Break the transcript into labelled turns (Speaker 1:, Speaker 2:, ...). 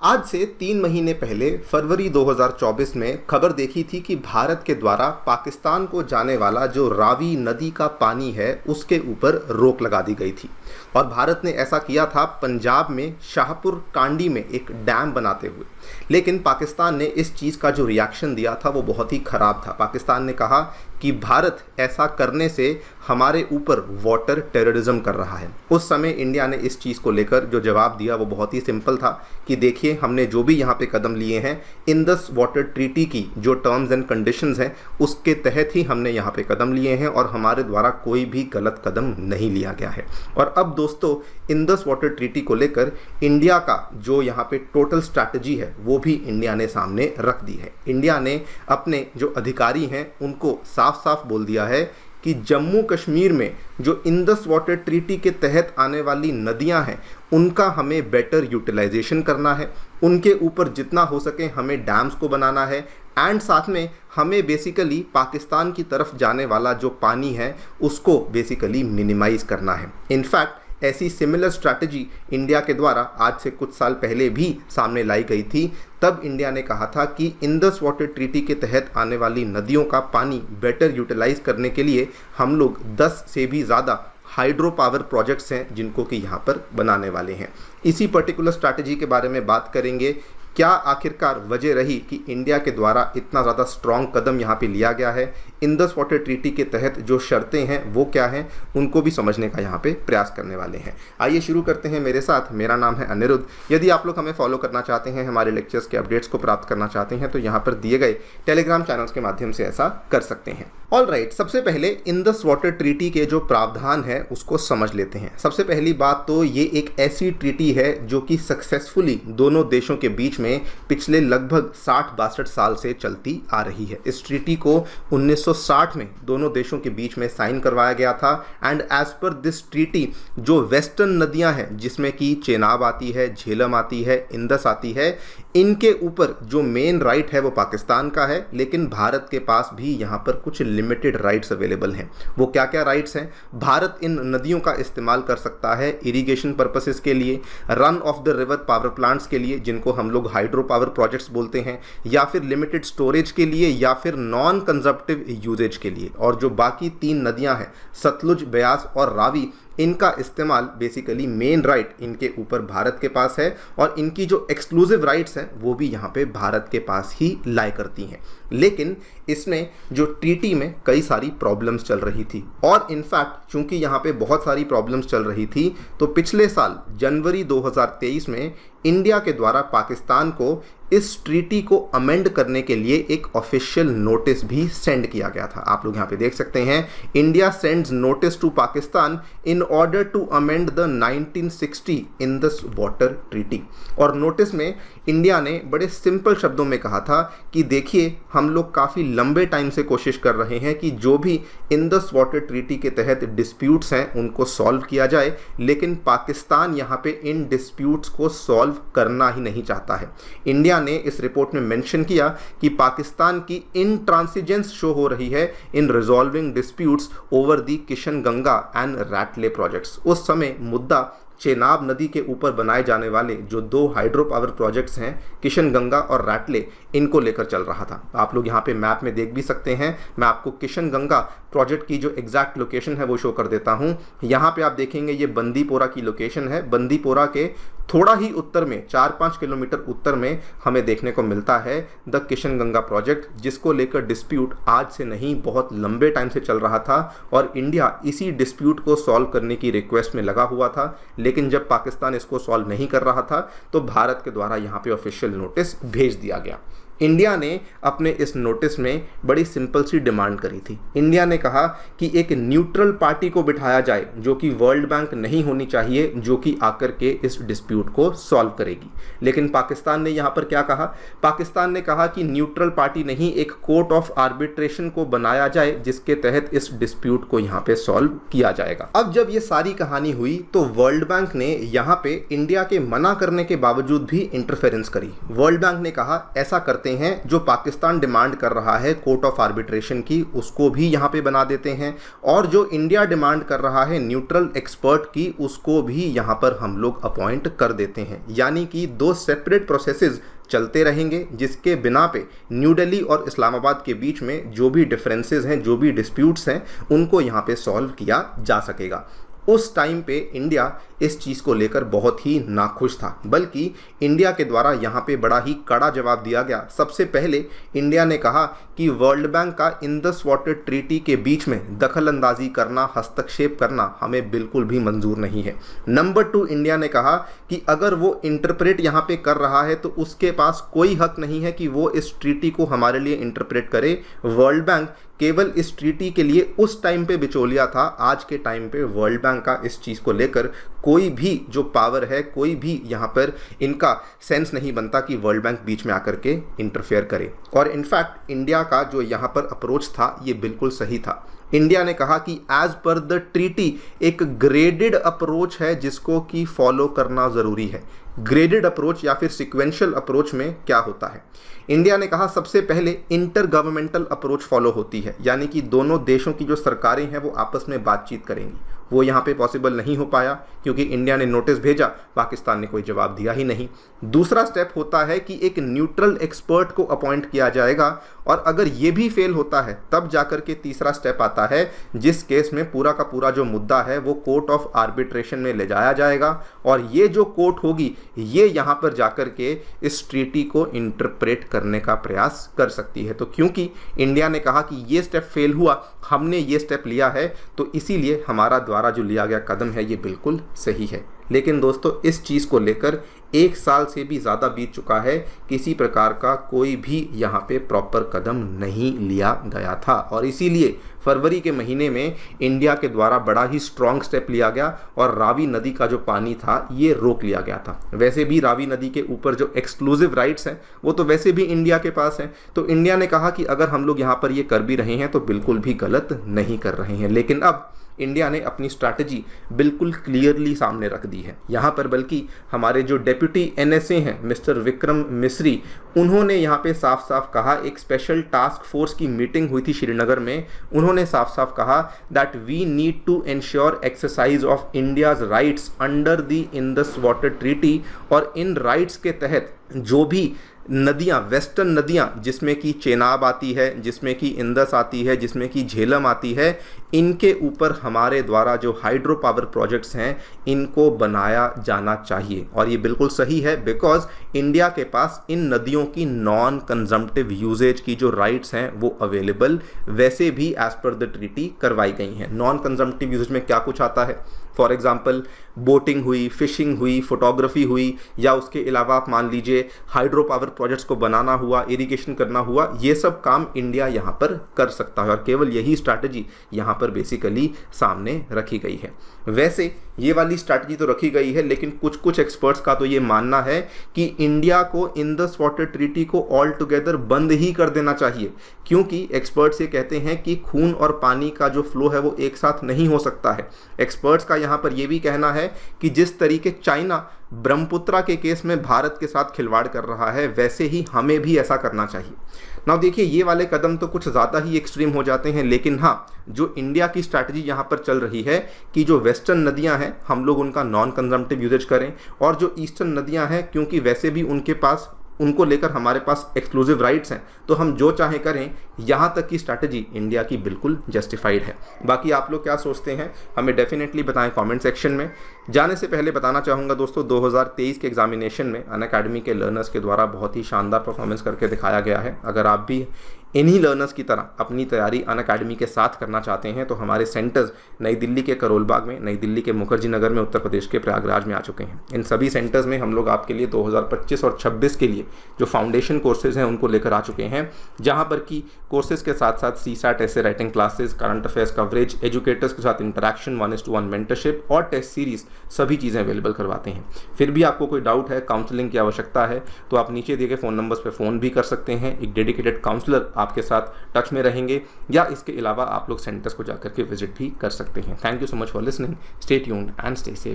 Speaker 1: आज से 3 महीने पहले फरवरी 2024 में खबर देखी थी कि भारत के द्वारा पाकिस्तान को जाने वाला जो रावी नदी का पानी है उसके ऊपर रोक लगा दी गई थी। और भारत ने ऐसा किया था पंजाब में शाहपुर कांडी में एक डैम बनाते हुए। लेकिन पाकिस्तान ने इस चीज़ का जो रिएक्शन दिया था वो बहुत ही ख़राब था। पाकिस्तान ने कहा कि भारत ऐसा करने से हमारे ऊपर वाटर टेररिज्म कर रहा है। उस समय इंडिया ने इस चीज़ को लेकर जो जवाब दिया वो बहुत ही सिंपल था कि देखिए, हमने जो भी यहाँ पे कदम लिए हैं इंडस वाटर ट्रीटी की जो टर्म्स एंड कंडीशंस हैं उसके तहत ही हमने यहाँ पे कदम लिए हैं और हमारे द्वारा कोई भी गलत कदम नहीं लिया गया है। और अब दोस्तों, इंडस वाटर ट्रीटी को लेकर इंडिया का जो यहाँ पे टोटल स्ट्रैटेजी है वो भी इंडिया ने सामने रख दी है। इंडिया ने अपने जो अधिकारी हैं उनको साफ साफ बोल दिया है कि जम्मू कश्मीर में जो इंडस वाटर ट्रीटी के तहत आने वाली नदियां हैं उनका हमें बेटर यूटिलाइजेशन करना है, उनके ऊपर जितना हो सके हमें डैम्स को बनाना है एंड साथ में हमें बेसिकली पाकिस्तान की तरफ जाने वाला जो पानी है उसको बेसिकली मिनिमाइज करना है। इनफैक्ट ऐसी सिमिलर स्ट्रैटेजी इंडिया के द्वारा आज से कुछ साल पहले भी सामने लाई गई थी। तब इंडिया ने कहा था कि इंडस वाटर ट्रीटी के तहत आने वाली नदियों का पानी बेटर यूटिलाइज करने के लिए हम लोग 10 से भी ज़्यादा हाइड्रो पावर प्रोजेक्ट्स हैं जिनको कि यहाँ पर बनाने वाले हैं। इसी पर्टिकुलर स्ट्रैटेजी के बारे में बात करेंगे। क्या आखिरकार वजह रही कि इंडिया के द्वारा इतना ज़्यादा स्ट्रॉन्ग कदम यहाँ पे लिया गया है? इंडस वाटर ट्रीटी के तहत जो शर्तें हैं वो क्या हैं, उनको भी समझने का यहाँ पे प्रयास करने वाले हैं। आइए शुरू करते हैं मेरे साथ। मेरा नाम है अनिरुद्ध। यदि आप लोग हमें फॉलो करना चाहते हैं, हमारे लेक्चर्स के अपडेट्स को प्राप्त करना चाहते हैं तो यहाँ पर दिए गए टेलीग्राम चैनल्स के माध्यम से ऐसा कर सकते हैं। ऑल राइट, सबसे पहले इंडस वाटर ट्रीटी के जो प्रावधान है उसको समझ लेते हैं। सबसे पहली बात तो ये एक ऐसी ट्रीटी है जो कि सक्सेसफुली दोनों देशों के बीच में पिछले लगभग 60-62 साल से चलती आ रही है। इस ट्रीटी को 1960 में दोनों देशों के बीच में साइन करवाया गया था and as per this treaty जो वेस्टर्न नदियां हैं जिसमें कि चेनाब आती है, झेलम आती है, इंडस आती है, इनके ऊपर जो मेन राइट है वो पाकिस्तान का है। लेकिन भारत के पास भी यहाँ पर कुछ लिमिटेड राइट्स अवेलेबल हैं। वो क्या क्या राइट्स हैं? भारत इन नदियों का इस्तेमाल कर सकता है इरिगेशन पर्पसेस के लिए, run of the river power plants के लिए जिनको हम लोग हाइड्रो पावर प्रोजेक्ट्स बोलते हैं, या फिर लिमिटेड स्टोरेज के लिए, या फिर नॉन कंजप्टिव यूजेज के लिए। और जो बाकी 3 नदियां हैं सतलुज, ब्यास और रावी, इनका इस्तेमाल बेसिकली मेन राइट इनके ऊपर भारत के पास है और इनकी जो एक्सक्लूसिव राइट्स हैं वो भी यहाँ पे भारत के पास ही लाई करती हैं। लेकिन इसमें जो ट्रीटी में कई सारी प्रॉब्लम्स चल रही थी और इनफैक्ट चूंकि यहाँ पे बहुत सारी प्रॉब्लम्स चल रही थी तो पिछले साल जनवरी 2023 में इंडिया के द्वारा पाकिस्तान को इस ट्रीटी को अमेंड करने के लिए एक ऑफिशियल नोटिस भी सेंड किया गया था। आप लोग यहाँ पे देख सकते हैं, India sends notice to Pakistan in order to amend the 1960 Indus water treaty. और नोटिस में इंडिया ने बड़े सिंपल शब्दों में कहा था कि देखिए, हम लोग काफ़ी लंबे टाइम से कोशिश कर रहे हैं कि जो भी इंडस वाटर ट्रीटी के तहत डिस्प्यूट्स हैं उनको सॉल्व किया जाए, लेकिन पाकिस्तान यहाँ पे इन डिस्प्यूट्स को सॉल्व करना ही नहीं चाहता है। इंडिया ने इस रिपोर्ट में मेंशन किया कि पाकिस्तान की इंट्रांसिजेंस शो हो रही है in resolving disputes over the Kishanganga and Ratle projects. उस समय मुद्दा चेनाब नदी के ऊपर बनाए जाने वाले जो 2 हाइड्रो पावर प्रोजेक्ट्स हैं, किशन गंगा और रैटले, इनको लेकर चल रहा था। आप लोग यहाँ पे मैप में देख भी सकते हैं। मैं आपको किशन गंगा प्रोजेक्ट की जो एग्जैक्ट लोकेशन है वो शो कर देता हूँ। यहाँ पे आप देखेंगे ये बंदीपोरा की लोकेशन है। बंदीपोरा के थोड़ा ही उत्तर में 4-5 किलोमीटर उत्तर में हमें देखने को मिलता है द किशन गंगा प्रोजेक्ट, जिसको लेकर डिस्प्यूट आज से नहीं बहुत लंबे टाइम से चल रहा था और इंडिया इसी डिस्प्यूट को सॉल्व करने की रिक्वेस्ट में लगा हुआ था। लेकिन जब पाकिस्तान इसको सॉल्व नहीं कर रहा था तो भारत के द्वारा यहाँ पे ऑफिशियल नोटिस भेज दिया गया। इंडिया ने अपने इस नोटिस में बड़ी सिंपल सी डिमांड करी थी। इंडिया ने कहा कि एक न्यूट्रल पार्टी को बिठाया जाए जो कि वर्ल्ड बैंक नहीं होनी चाहिए, जो कि आकर के इस डिस्प्यूट को सॉल्व करेगी। लेकिन पाकिस्तान ने यहाँ पर क्या कहा? पाकिस्तान ने कहा कि न्यूट्रल पार्टी नहीं, एक कोर्ट ऑफ आर्बिट्रेशन को बनाया जाए जिसके तहत इस डिस्प्यूट को यहाँ पे सॉल्व किया जाएगा। अब जब ये सारी कहानी हुई तो वर्ल्ड बैंक ने यहाँ पे इंडिया के मना करने के बावजूद भी इंटरफेरेंस करी। वर्ल्ड बैंक ने कहा ऐसा करते करते हैं, जो पाकिस्तान डिमांड कर रहा है कोर्ट ऑफ आर्बिट्रेशन की, उसको भी यहाँ पे बना देते हैं, और जो इंडिया डिमांड कर रहा है न्यूट्रल एक्सपर्ट की, उसको भी यहाँ पर हम लोग अपॉइंट कर देते हैं। यानी कि 2 सेपरेट प्रोसेसेस चलते रहेंगे, जिसके बिना पे न्यू दिल्ली और इस्लामाबाद के बीच में जो भी डिफरेंसेस हैं, जो भी डिस्प्यूट्स हैं, उनको यहाँ पे सॉल्व किया जा सकेगा। उस टाइम पे इंडिया इस चीज़ को लेकर बहुत ही नाखुश था, बल्कि इंडिया के द्वारा यहाँ पे बड़ा ही कड़ा जवाब दिया गया। सबसे पहले इंडिया ने कहा कि वर्ल्ड बैंक का इंडस वाटर ट्रीटी के बीच में दखल अंदाजी करना, हस्तक्षेप करना हमें बिल्कुल भी मंजूर नहीं है। नंबर 2, इंडिया ने कहा कि अगर वो इंटरप्रेट यहाँ पे कर रहा है तो उसके पास कोई हक नहीं है कि वो इस ट्रीटी को हमारे लिए इंटरप्रेट करे। वर्ल्ड बैंक केवल इस ट्रीटी के लिए उस टाइम पे बिचौलिया था, आज के टाइम पे वर्ल्ड बैंक का इस चीज़ को लेकर कोई भी जो पावर है, कोई भी यहाँ पर इनका सेंस नहीं बनता कि वर्ल्ड बैंक बीच में आकर के इंटरफेयर करे। और इनफैक्ट इंडिया का जो यहाँ पर अप्रोच था ये बिल्कुल सही था। इंडिया ने कहा कि एज पर द ट्रीटी एक ग्रेडेड अप्रोच है जिसको कि फॉलो करना ज़रूरी है। ग्रेडेड अप्रोच या फिर सिक्वेंशियल अप्रोच में क्या होता है? इंडिया ने कहा सबसे पहले इंटर गवर्नमेंटल अप्रोच फॉलो होती है, यानी कि दोनों देशों की जो सरकारें हैं वो आपस में बातचीत करेंगी। वो यहाँ पे पॉसिबल नहीं हो पाया क्योंकि इंडिया ने नोटिस भेजा, पाकिस्तान ने कोई जवाब दिया ही नहीं। दूसरा स्टेप होता है कि एक न्यूट्रल एक्सपर्ट को अपॉइंट किया जाएगा, और अगर ये भी फेल होता है तब जाकर के तीसरा स्टेप आता है, जिस केस में पूरा का पूरा जो मुद्दा है वो कोर्ट ऑफ आर्बिट्रेशन में ले जाया जाएगा, और ये जो कोर्ट होगी ये यहाँ पर जाकर के इस ट्रीटी को इंटरप्रेट करने का प्रयास कर सकती है। तो क्योंकि इंडिया ने कहा कि ये स्टेप फेल हुआ, हमने ये स्टेप लिया है, तो इसीलिए हमारा द्वारा जो लिया गया कदम है ये बिल्कुल सही है। लेकिन दोस्तों इस चीज़ को लेकर 1 साल से भी ज़्यादा बीत चुका है, किसी प्रकार का कोई भी यहाँ पे प्रॉपर कदम नहीं लिया गया था, और इसीलिए फरवरी के महीने में इंडिया के द्वारा बड़ा ही स्ट्रॉन्ग स्टेप लिया गया और रावी नदी का जो पानी था ये रोक लिया गया था। वैसे भी रावी नदी के ऊपर जो एक्सक्लूसिव राइट्स हैं वो तो वैसे भी इंडिया के पास हैं, तो इंडिया ने कहा कि अगर हम लोग यहाँ पर ये कर भी रहे हैं तो बिल्कुल भी गलत नहीं कर रहे हैं। लेकिन अब इंडिया ने अपनी स्ट्रैटेजी बिल्कुल क्लियरली सामने रख दी है यहाँ पर, बल्कि हमारे जो डेप्यूटी NSA हैं मिस्टर विक्रम मिस्री, उन्होंने यहाँ पे साफ साफ कहा, एक स्पेशल टास्क फोर्स की मीटिंग हुई थी श्रीनगर में, उन्होंने साफ साफ कहा that we need to ensure exercise of India's rights under the Indus water treaty, और इन राइट्स के तहत जो भी नदियाँ, वेस्टर्न नदियाँ जिसमें कि चेनाब आती है, जिसमें कि इंदस आती है, जिसमें कि झेलम आती है, इनके ऊपर हमारे द्वारा जो हाइड्रो पावर प्रोजेक्ट्स हैं इनको बनाया जाना चाहिए। और ये बिल्कुल सही है, बिकॉज इंडिया के पास इन नदियों की नॉन कंजम्पटिव यूजेज की जो राइट्स हैं वो अवेलेबल वैसे भी एज पर द ट्रीटी करवाई गई हैं। नॉन कंजम्पटिव यूजेज में क्या कुछ आता है? फॉर एग्जाम्पल बोटिंग हुई, फिशिंग हुई, फोटोग्राफी हुई, या उसके अलावा आप मान लीजिए हाइड्रो पावर प्रोजेक्ट्स को बनाना हुआ, इरिगेशन करना हुआ, ये सब काम इंडिया यहाँ पर कर सकता है, और केवल यही स्ट्रैटेजी यहाँ पर बेसिकली सामने रखी गई है। वैसे ये वाली स्ट्रैटेजी तो रखी गई है, लेकिन कुछ कुछ एक्सपर्ट्स का तो ये मानना है कि इंडिया को इंडस वाटर ट्रीटी को ऑल टुगेदर बंद ही कर देना चाहिए, क्योंकि एक्सपर्ट्स ये कहते हैं कि खून और पानी का जो फ्लो है वो एक साथ नहीं हो सकता है। एक्सपर्ट्स का यहाँ पर ये भी कहना है कि जिस तरीके चाइना ब्रह्मपुत्रा के केस में भारत के साथ खिलवाड़ कर रहा है, वैसे ही हमें भी ऐसा करना चाहिए। ना देखिए ये वाले कदम तो कुछ ज़्यादा ही एक्सट्रीम हो जाते हैं, लेकिन हाँ, जो इंडिया की स्ट्रैटेजी यहाँ पर चल रही है कि जो वेस्टर्न नदियाँ हैं हम लोग उनका नॉन कंजम्पटिव यूजेज करें, और जो ईस्टर्न नदियाँ हैं क्योंकि वैसे भी उनके पास, उनको लेकर हमारे पास एक्सक्लूसिव राइट्स हैं, तो हम जो चाहें करें, यहाँ तक की स्ट्रैटेजी इंडिया की बिल्कुल जस्टिफाइड है। बाकी आप लोग क्या सोचते हैं हमें डेफिनेटली बताएं कमेंट सेक्शन में। जाने से पहले बताना चाहूँगा दोस्तों, 2023 के एग्जामिनेशन में अनअकैडमी के लर्नर्स के द्वारा बहुत ही शानदार परफॉर्मेंस करके दिखाया गया है। अगर आप भी इन्हीं लर्नर्स की तरह अपनी तैयारी अनअकैडमी के साथ करना चाहते हैं तो हमारे सेंटर्स नई दिल्ली के करोल बाग में, नई दिल्ली के मुखर्जी नगर में, उत्तर प्रदेश के प्रयागराज में आ चुके हैं। इन सभी सेंटर्स में हम लोग आपके लिए 2025 और 26 के लिए जो फाउंडेशन कोर्सेज हैं उनको लेकर आ चुके हैं, जहां पर कि कोर्सेज के साथ साथ CSAT ऐसे writing classes, current affairs coverage, educators के साथ इंटरेक्शन, 1:1 मेंटरशिप और टेस्ट सीरीज, सभी चीज़ें अवेलेबल करवाते हैं। फिर भी आपको कोई डाउट है, काउंसलिंग की आवश्यकता है, तो आप नीचे दिए गए फ़ोन नंबर्स पर फ़ोन भी कर सकते हैं। एक डेडिकेटेड काउंसलर आपके साथ टच में रहेंगे, या इसके अलावा आप लोग सेंटर्स को जाकर के विजिट भी कर सकते हैं। Thank you so much for listening, stay tuned and stay safe.